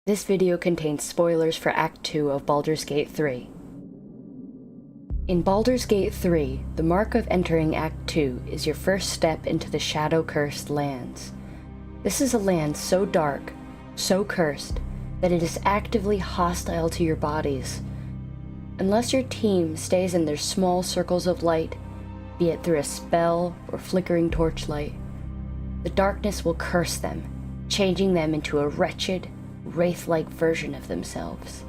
This video contains spoilers for Act 2 of Baldur's Gate 3. In Baldur's Gate 3, the mark of entering Act 2 is your first step into the Shadow-Cursed lands. This is a land so dark, so cursed, that it is actively hostile to your bodies. Unless your team stays in their small circles of light, be it through a spell or flickering torchlight, the darkness will curse them, changing them into a wretched, wraith-like version of themselves.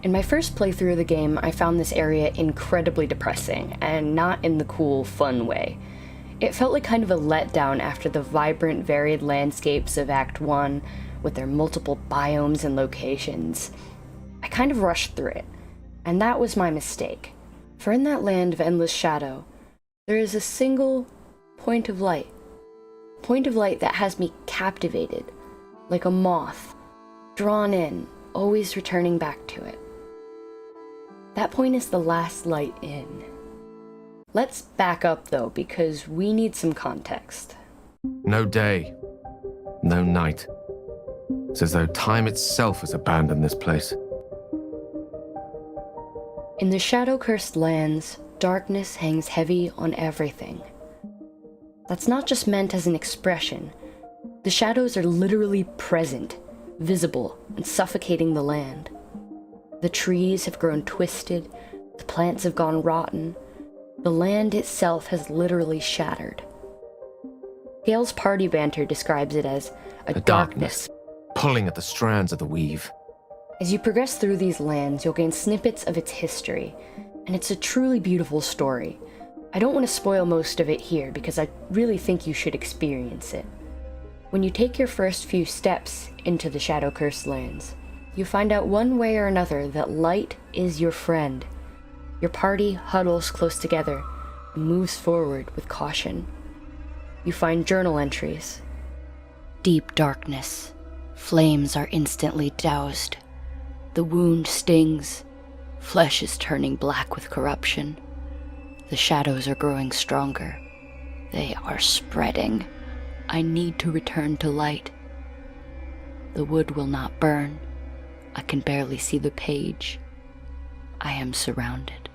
In my first playthrough of the game, I found this area incredibly depressing, and not in the cool, fun way. It felt like kind of a letdown after the vibrant, varied landscapes of Act 1, with their multiple biomes and locations. I kind of rushed through it, and that was my mistake. For in that land of endless shadow, there is a single point of light that has me captivated, like a moth, drawn in, always returning back to it. That point is the last light in. Let's back up though, because we need some context. No day, no night. It's as though time itself has abandoned this place. In the Shadow-Cursed lands, darkness hangs heavy on everything. That's not just meant as an expression. The shadows are literally present, visible, and suffocating the land. The trees have grown twisted, the plants have gone rotten, the land itself has literally shattered. Gale's party banter describes it as a darkness pulling at the strands of the weave. As you progress through these lands, you'll gain snippets of its history, and it's a truly beautiful story. I don't want to spoil most of it here because I really think you should experience it. When you take your first few steps into the Shadow-Cursed lands, you find out one way or another that light is your friend. Your party huddles close together and moves forward with caution. You find journal entries. Deep darkness. Flames are instantly doused. The wound stings. Flesh is turning black with corruption. The shadows are growing stronger. They are spreading. I need to return to light. The wood will not burn. I can barely see the page. I am surrounded.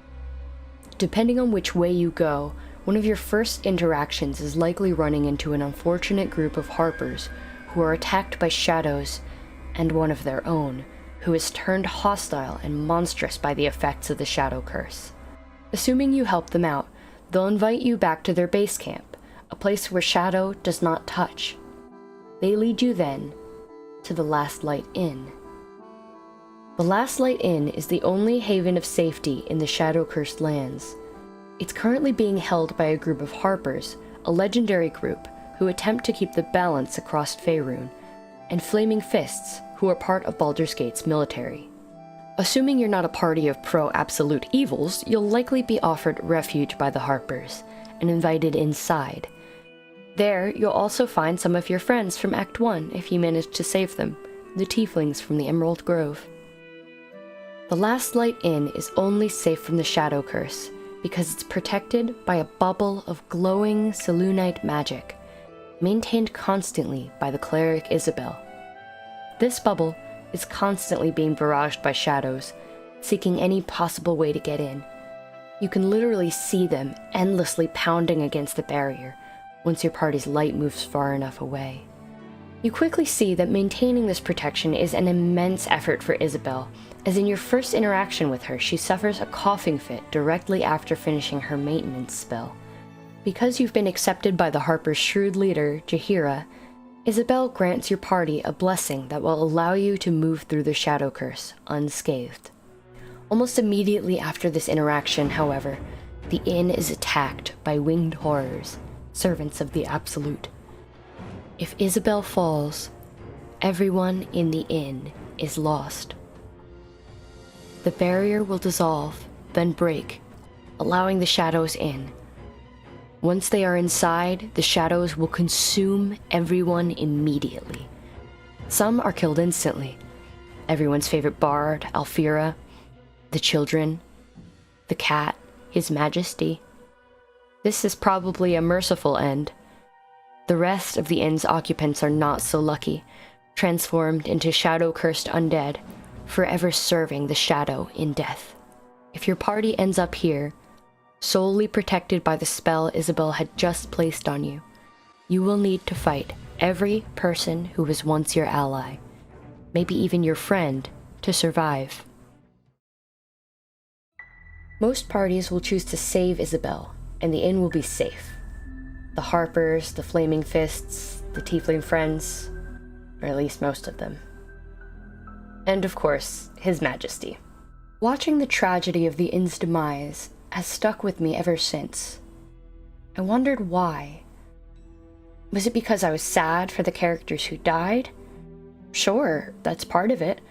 Depending on which way you go, one of your first interactions is likely running into an unfortunate group of harpers who are attacked by shadows, and one of their own, who is turned hostile and monstrous by the effects of the shadow curse. Assuming you help them out, they'll invite you back to their base camp, a place where shadow does not touch. They lead you then to the Last Light Inn. The Last Light Inn is the only haven of safety in the Shadow-Cursed lands. It's currently being held by a group of harpers, a legendary group who attempt to keep the balance across Faerun, and Flaming Fists, who are part of Baldur's Gate's military. Assuming you're not a party of pro-absolute evils, you'll likely be offered refuge by the harpers, and invited inside. There, you'll also find some of your friends from Act 1 if you manage to save them, the tieflings from the Emerald Grove. The Last Light Inn is only safe from the Shadow Curse because it's protected by a bubble of glowing Selûnite magic, maintained constantly by the cleric Isabel. This bubble is constantly being barraged by shadows, seeking any possible way to get in. You can literally see them endlessly pounding against the barrier once your party's light moves far enough away. You quickly see that maintaining this protection is an immense effort for Isabel, as in your first interaction with her, she suffers a coughing fit directly after finishing her maintenance spell. Because you've been accepted by the Harper's shrewd leader, Jera, Isabel grants your party a blessing that will allow you to move through the Shadow Curse unscathed. Almost immediately after this interaction, however, the inn is attacked by winged horrors, servants of the Absolute. If Isabel falls, everyone in the inn is lost. The barrier will dissolve, then break, allowing the shadows in. Once they are inside, the shadows will consume everyone immediately. Some are killed instantly. Everyone's favorite bard, Alfira, the children, the cat, His Majesty. This is probably a merciful end. The rest of the inn's occupants are not so lucky, transformed into shadow-cursed undead, forever serving the shadow in death. If your party ends up here, solely protected by the spell Isabel had just placed on you, you will need to fight every person who was once your ally, maybe even your friend, to survive. Most parties will choose to save Isabel, and the inn will be safe. The Harpers, the Flaming Fists, the Tiefling Friends, or at least most of them. And of course, His Majesty. Watching the tragedy of the inn's demise has stuck with me ever since. I wondered why. Was it because I was sad for the characters who died? Sure, that's part of it.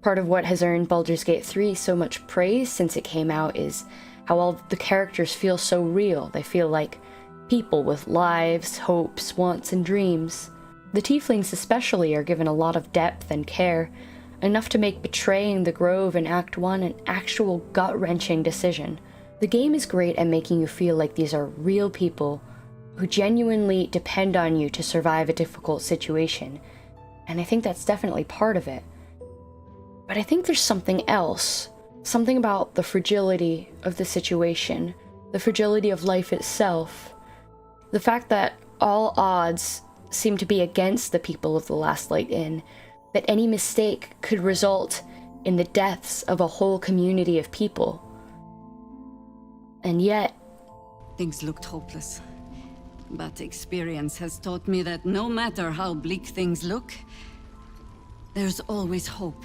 Part of what has earned Baldur's Gate 3 so much praise since it came out is how all the characters feel so real. They feel like people with lives, hopes, wants, and dreams. The Tieflings especially are given a lot of depth and care, enough to make betraying the Grove in Act 1 an actual gut-wrenching decision. The game is great at making you feel like these are real people who genuinely depend on you to survive a difficult situation, and I think that's definitely part of it. But I think there's something else, something about the fragility of the situation, the fragility of life itself, the fact that all odds seem to be against the people of the Last Light Inn, that any mistake could result in the deaths of a whole community of people. And yet... Things looked hopeless. But experience has taught me that no matter how bleak things look, there's always hope.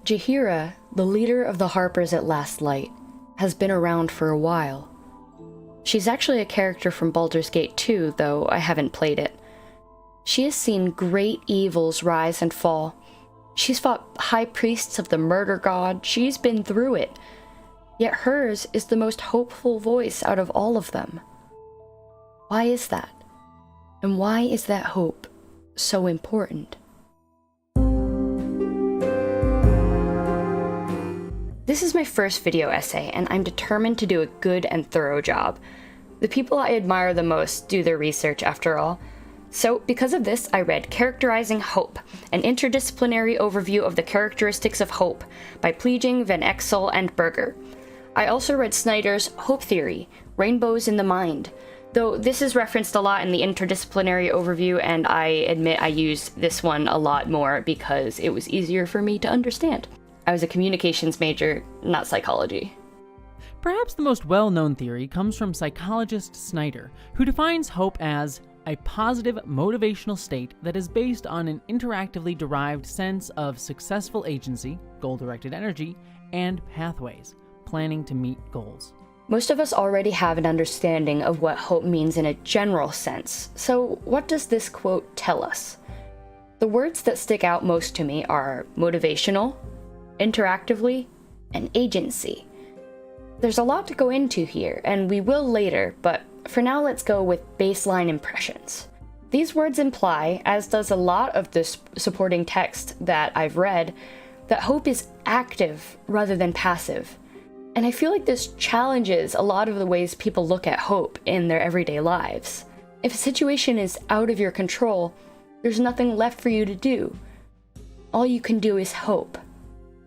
Jera, the leader of the Harpers at Last Light, has been around for a while. She's actually a character from Baldur's Gate 2, though I haven't played it. She has seen great evils rise and fall. She's fought high priests of the murder god. She's been through it. Yet hers is the most hopeful voice out of all of them. Why is that? And why is that hope so important? This is my first video essay, and I'm determined to do a good and thorough job. The people I admire the most do their research, after all. So, because of this, I read Characterizing Hope, an interdisciplinary overview of the characteristics of hope by Pleeging, Van Exel, and Berger. I also read Snyder's Hope Theory, Rainbows in the Mind, though this is referenced a lot in the interdisciplinary overview, and I admit I used this one a lot more because it was easier for me to understand. I was a communications major, not psychology. Perhaps the most well-known theory comes from psychologist Snyder, who defines hope as a positive motivational state that is based on an interactively derived sense of successful agency, goal-directed energy, and pathways, planning to meet goals. Most of us already have an understanding of what hope means in a general sense, so what does this quote tell us? The words that stick out most to me are motivational, interactively, and agency. There's a lot to go into here, and we will later, but for now let's go with baseline impressions. These words imply, as does a lot of the supporting text that I've read, that hope is active rather than passive. And I feel like this challenges a lot of the ways people look at hope in their everyday lives. If a situation is out of your control, there's nothing left for you to do. All you can do is hope.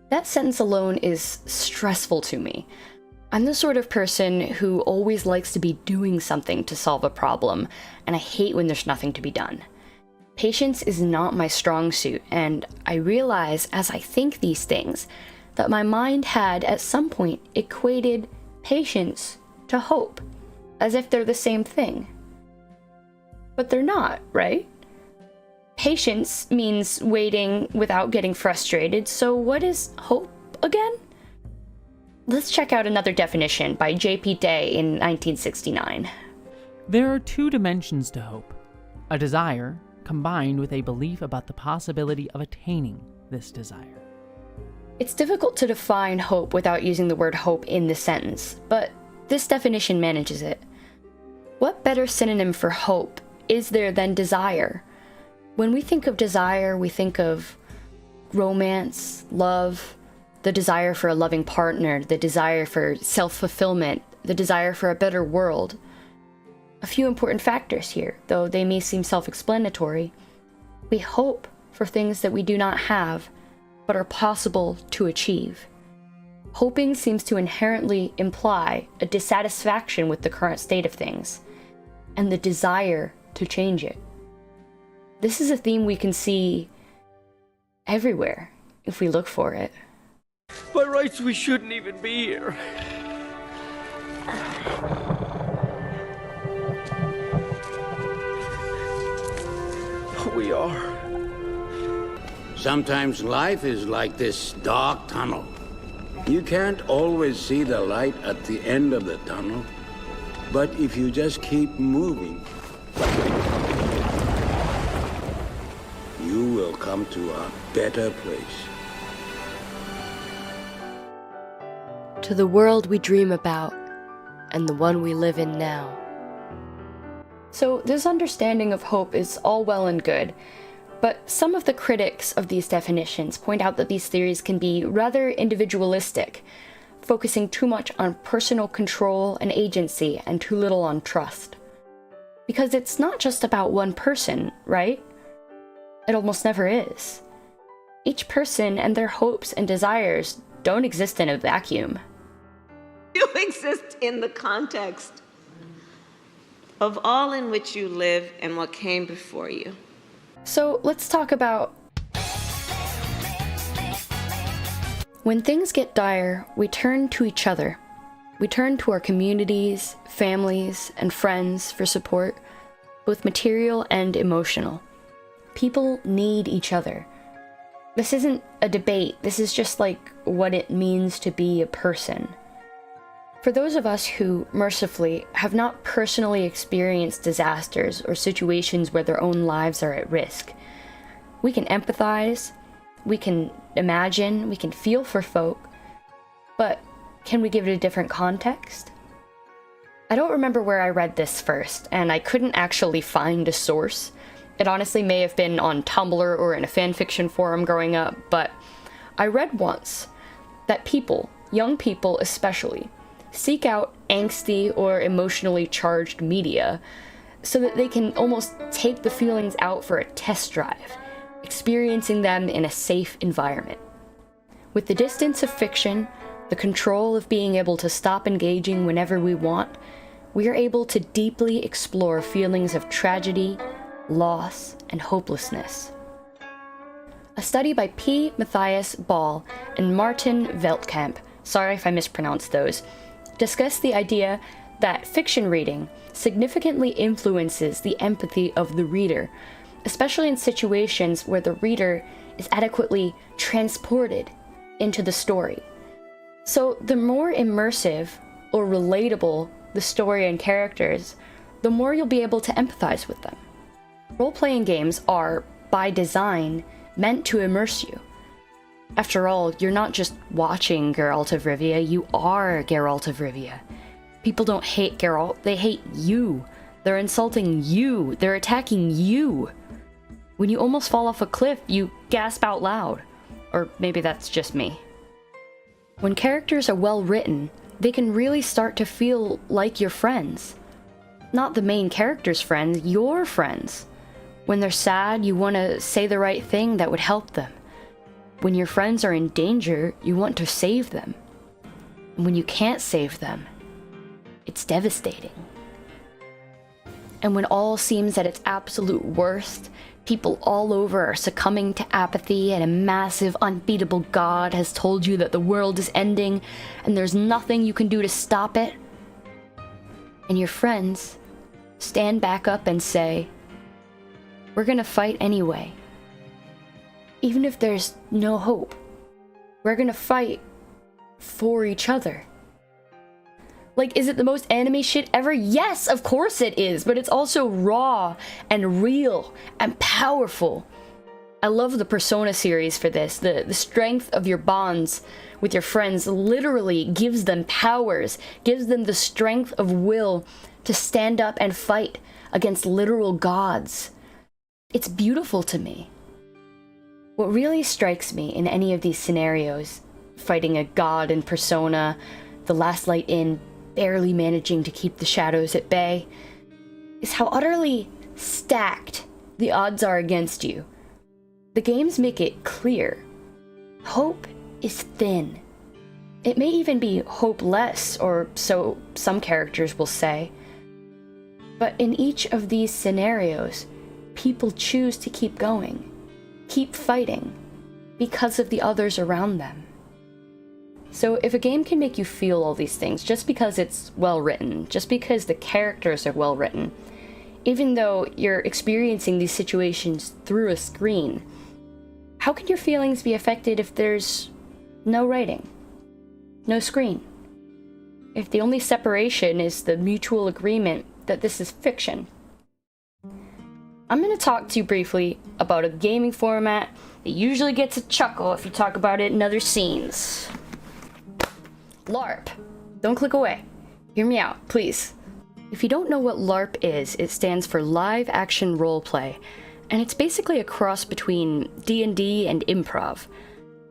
That sentence alone is stressful to me. I'm the sort of person who always likes to be doing something to solve a problem, and I hate when there's nothing to be done. Patience is not my strong suit, and I realize as I think these things that my mind had at some point equated patience to hope, as if they're the same thing. But they're not, right? Patience means waiting without getting frustrated, so what is hope again? Let's check out another definition by J.P. Day in 1969. There are two dimensions to hope: a desire combined with a belief about the possibility of attaining this desire. It's difficult to define hope without using the word hope in the sentence, but this definition manages it. What better synonym for hope is there than desire? When we think of desire, we think of romance, love, the desire for a loving partner, the desire for self-fulfillment, the desire for a better world. A few important factors here, though they may seem self-explanatory. We hope for things that we do not have, but are possible to achieve. Hoping seems to inherently imply a dissatisfaction with the current state of things, and the desire to change it. This is a theme we can see everywhere if we look for it. By rights, we shouldn't even be here. But we are. Sometimes life is like this dark tunnel. You can't always see the light at the end of the tunnel, but if you just keep moving, you will come to a better place. To the world we dream about, and the one we live in now. So this understanding of hope is all well and good, but some of the critics of these definitions point out that these theories can be rather individualistic, focusing too much on personal control and agency and too little on trust. Because it's not just about one person, right? It almost never is. Each person and their hopes and desires don't exist in a vacuum. You exist in the context of all in which you live and what came before you. So let's talk about when things get dire, we turn to each other. We turn to our communities, families, and friends for support, both material and emotional. People need each other. This isn't a debate, this is just like what it means to be a person. For those of us who, mercifully, have not personally experienced disasters or situations where their own lives are at risk, we can empathize, we can imagine, we can feel for folk, but can we give it a different context? I don't remember where I read this first, and I couldn't actually find a source. It honestly may have been on Tumblr or in a fanfiction forum growing up, but I read once that people, young people especially, seek out angsty or emotionally charged media so that they can almost take the feelings out for a test drive, experiencing them in a safe environment. With the distance of fiction, the control of being able to stop engaging whenever we want, we are able to deeply explore feelings of tragedy, loss, and hopelessness. A study by P. Matthias Ball and Martin Veldkamp, sorry if I mispronounced those, discussed the idea that fiction reading significantly influences the empathy of the reader, especially in situations where the reader is adequately transported into the story. So the more immersive or relatable the story and characters, the more you'll be able to empathize with them. Role-playing games are, by design, meant to immerse you. After all, you're not just watching Geralt of Rivia, you are Geralt of Rivia. People don't hate Geralt, they hate you. They're insulting you, they're attacking you. When you almost fall off a cliff, you gasp out loud. Or maybe that's just me. When characters are well written, they can really start to feel like your friends. Not the main character's friends, your friends. When they're sad, you want to say the right thing that would help them. When your friends are in danger, you want to save them. And when you can't save them, it's devastating. And when all seems at its absolute worst, people all over are succumbing to apathy and a massive, unbeatable god has told you that the world is ending and there's nothing you can do to stop it, and your friends stand back up and say, "We're gonna fight anyway. Even if there's no hope, we're gonna fight for each other." Like, is it the most anime shit ever? Yes, of course it is, but it's also raw and real and powerful. I love the Persona series for this. The strength of your bonds with your friends literally gives them powers, gives them the strength of will to stand up and fight against literal gods. It's beautiful to me. What really strikes me in any of these scenarios, fighting a god in Persona, the Last Light Inn barely managing to keep the shadows at bay, is how utterly stacked the odds are against you, The games make it clear. Hope is thin. It may even be hopeless, or so some characters will say. But in each of these scenarios, people choose to keep going, keep fighting, because of the others around them. So if a game can make you feel all these things just because it's well written, just because the characters are well written, even though you're experiencing these situations through a screen, how can your feelings be affected if there's no writing, no screen? If the only separation is the mutual agreement that this is fiction? I'm going to talk to you briefly about a gaming format that usually gets a chuckle if you talk about it in other scenes. LARP. Don't click away. Hear me out, please. If you don't know what LARP is, it stands for Live Action Roleplay, and it's basically a cross between D&D and improv.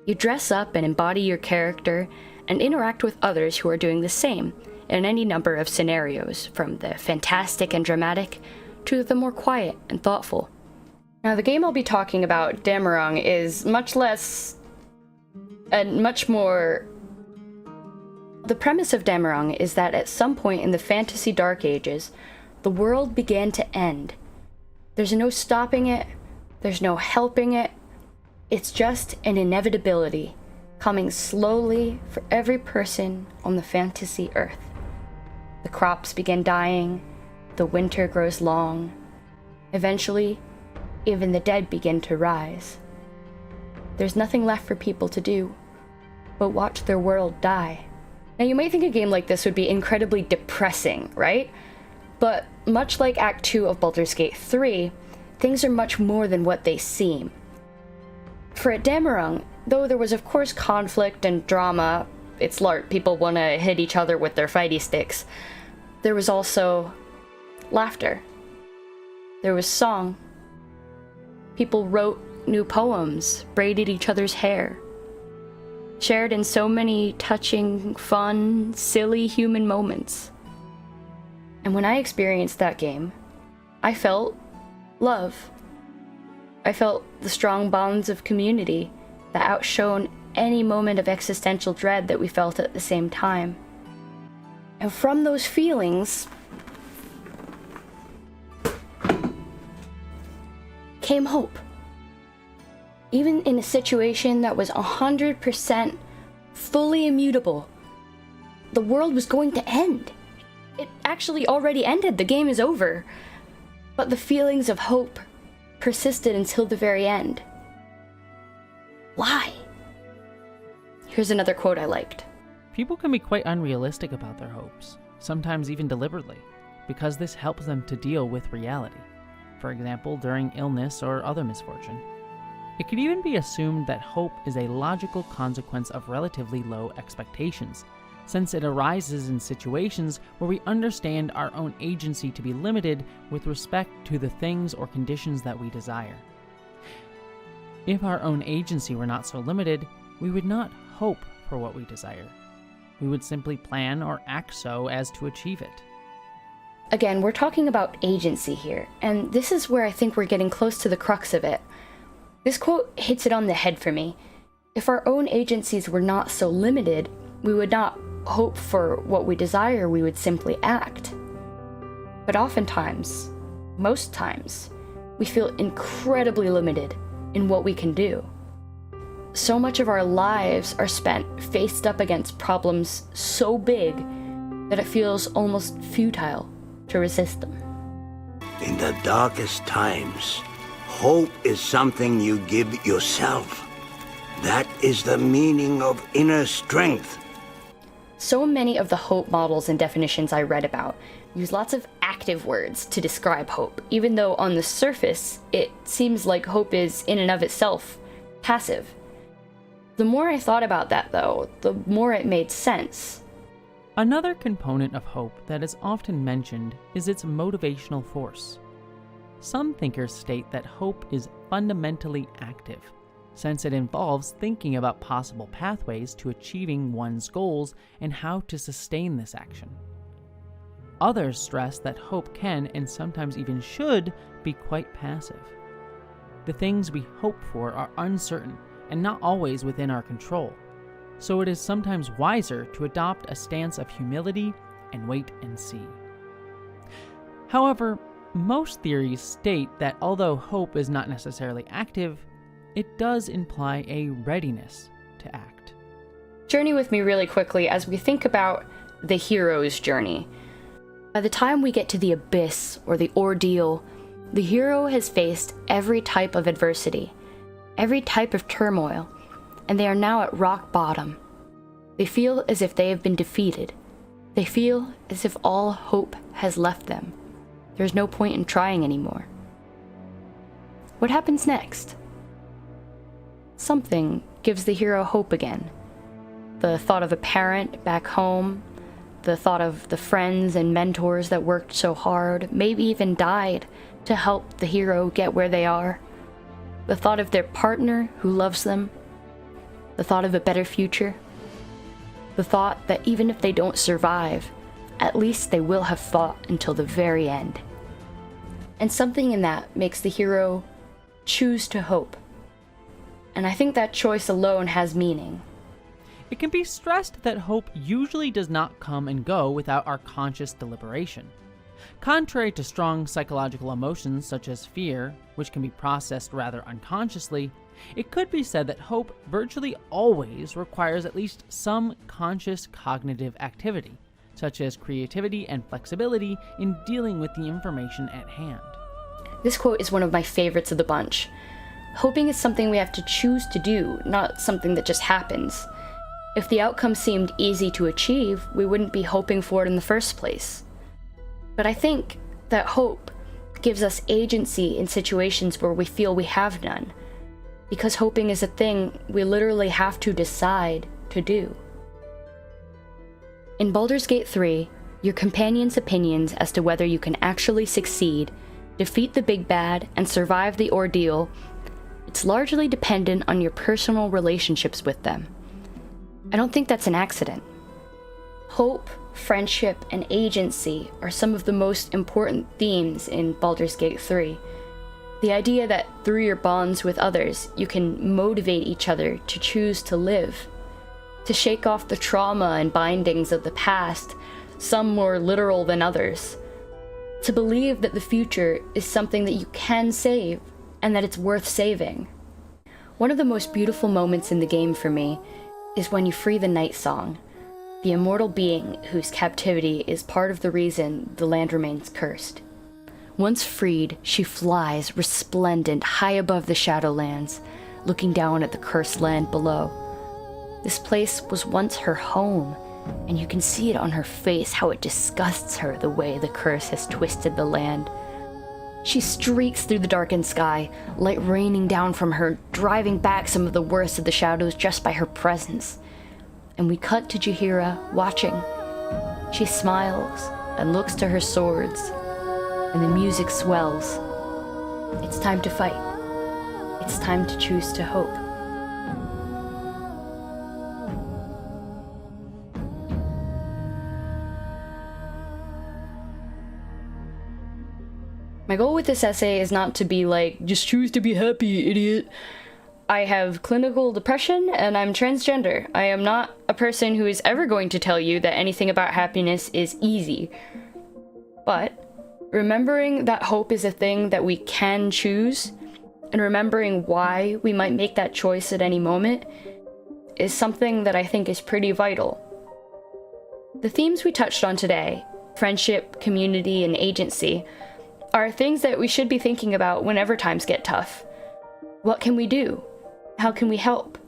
You dress up and embody your character and interact with others who are doing the same in any number of scenarios, from the fantastic and dramatic to the more quiet and thoughtful. Now, the game I'll be talking about, Damarung, is much less and much more. The premise of Damarung is that at some point in the fantasy Dark Ages, the world began to end. There's no stopping it, there's no helping it, it's just an inevitability, coming slowly for every person on the fantasy Earth. The crops begin dying, the winter grows long. Eventually, even the dead begin to rise. There's nothing left for people to do but watch their world die. Now, you might think a game like this would be incredibly depressing, right? But much like Act 2 of Baldur's Gate 3, things are much more than what they seem. For at Damarung, though there was of course conflict and drama, it's LARP, people want to hit each other with their fighty sticks, there was also laughter. There was song. People wrote new poems, braided each other's hair, shared in so many touching, fun, silly human moments. And when I experienced that game, I felt love. I felt the strong bonds of community that outshone any moment of existential dread that we felt at the same time. And from those feelings came hope. Even in a situation that was 100% fully immutable, the world was going to end. It actually already ended, the game is over. But the feelings of hope persisted until the very end. Why? Here's another quote I liked. People can be quite unrealistic about their hopes, sometimes even deliberately, because this helps them to deal with reality. For example, during illness or other misfortune. It could even be assumed that hope is a logical consequence of relatively low expectations, since it arises in situations where we understand our own agency to be limited with respect to the things or conditions that we desire. If our own agency were not so limited, we would not hope for what we desire. We would simply plan or act so as to achieve it. Again, we're talking about agency here, and this is where I think we're getting close to the crux of it. This quote hits it on the head for me. If our own agencies were not so limited, we would not hope for what we desire, we would simply act. But oftentimes, most times, we feel incredibly limited in what we can do. So much of our lives are spent faced up against problems so big that it feels almost futile to resist them. In the darkest times, hope is something you give yourself. That is the meaning of inner strength. So many of the hope models and definitions I read about use lots of active words to describe hope, even though on the surface it seems like hope is in and of itself passive. The more I thought about that, though, the more it made sense. Another component of hope that is often mentioned is its motivational force. Some thinkers state that hope is fundamentally active, since it involves thinking about possible pathways to achieving one's goals and how to sustain this action. Others stress that hope can, and sometimes even should, be quite passive. the things we hope for are uncertain and not always within our control, so it is sometimes wiser to adopt a stance of humility and wait and see. However, most theories state that although hope is not necessarily active, it does imply a readiness to act. Journey with me really quickly as we think about the hero's journey. By the time we get to the abyss or the ordeal, the hero has faced every type of adversity, every type of turmoil, and they are now at rock bottom. They feel as if they have been defeated. They feel as if all hope has left them. There's no point in trying anymore. What happens next? Something gives the hero hope again. The thought of a parent back home, the thought of the friends and mentors that worked so hard, maybe even died to help the hero get where they are, the thought of their partner who loves them, the thought of a better future, the thought that even if they don't survive, at least they will have fought until the very end. And something in that makes the hero choose to hope. And I think that choice alone has meaning. It can be stressed that hope usually does not come and go without our conscious deliberation. Contrary to strong psychological emotions such as fear, which can be processed rather unconsciously, it could be said that hope virtually always requires at least some conscious cognitive activity, such as creativity and flexibility in dealing with the information at hand. This quote is one of my favorites of the bunch. Hoping is something we have to choose to do, not something that just happens. If the outcome seemed easy to achieve, we wouldn't be hoping for it in the first place. But I think that hope gives us agency in situations where we feel we have none, because hoping is a thing we literally have to decide to do. In Baldur's Gate 3, your companion's opinions as to whether you can actually succeed, defeat the big bad, and survive the ordeal, it's largely dependent on your personal relationships with them. I don't think that's an accident. Hope, friendship, and agency are some of the most important themes in Baldur's Gate 3. The idea that through your bonds with others, you can motivate each other to choose to live, to shake off the trauma and bindings of the past, some more literal than others, to believe that the future is something that you can save and that it's worth saving. One of the most beautiful moments in the game for me is when you free the Night Song, the immortal being whose captivity is part of the reason the land remains cursed. Once freed, she flies resplendent high above the Shadowlands, looking down at the cursed land below. This place was once her home, and you can see it on her face how it disgusts her the way the curse has twisted the land. She streaks through the darkened sky, light raining down from her, driving back some of the worst of the shadows just by her presence. And we cut to Jera watching. She smiles and looks to her swords, and the music swells. It's time to fight. It's time to choose to hope. My goal with this essay is not to be like, just choose to be happy, idiot. I have clinical depression and I'm transgender. I am not a person who is ever going to tell you that anything about happiness is easy. But remembering that hope is a thing that we can choose, and remembering why we might make that choice at any moment, is something that I think is pretty vital. The themes we touched on today, friendship, community, and agency, are things that we should be thinking about whenever times get tough. What can we do? How can we help?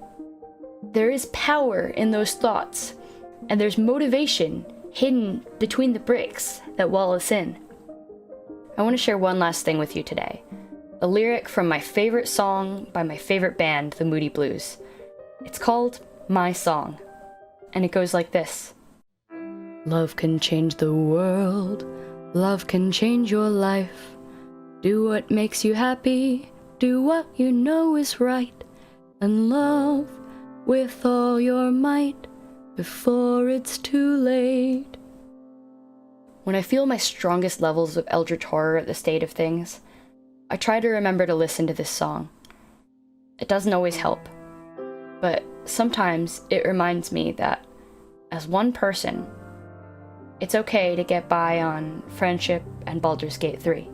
There is power in those thoughts, and there's motivation hidden between the bricks that wall us in. I want to share one last thing with you today. A lyric from my favorite song by my favorite band, the Moody Blues. It's called My Song, and it goes like this. Love can change the world. Love can change your life. Do what makes you happy. Do what you know is right. And love with all your might before it's too late. When I feel my strongest levels of eldritch horror at the state of things, I try to remember to listen to this song. It doesn't always help, but sometimes it reminds me that, as one person, it's okay to get by on friendship and Baldur's Gate 3.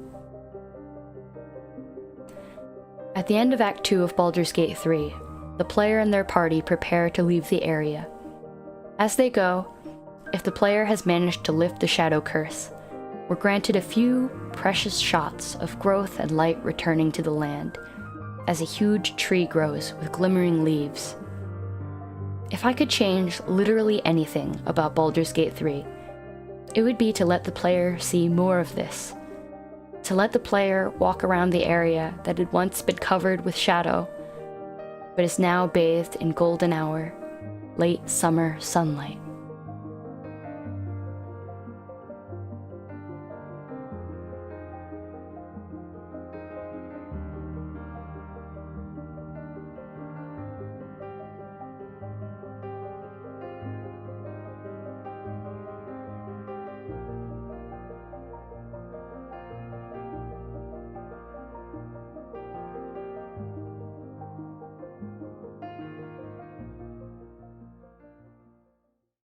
At the end of Act 2 of Baldur's Gate 3, the player and their party prepare to leave the area. As they go, if the player has managed to lift the shadow curse, we're granted a few precious shots of growth and light returning to the land, as a huge tree grows with glimmering leaves. If I could change literally anything about Baldur's Gate 3, it would be to let the player see more of this. To let the player walk around the area that had once been covered with shadow, but is now bathed in golden hour, late summer sunlight.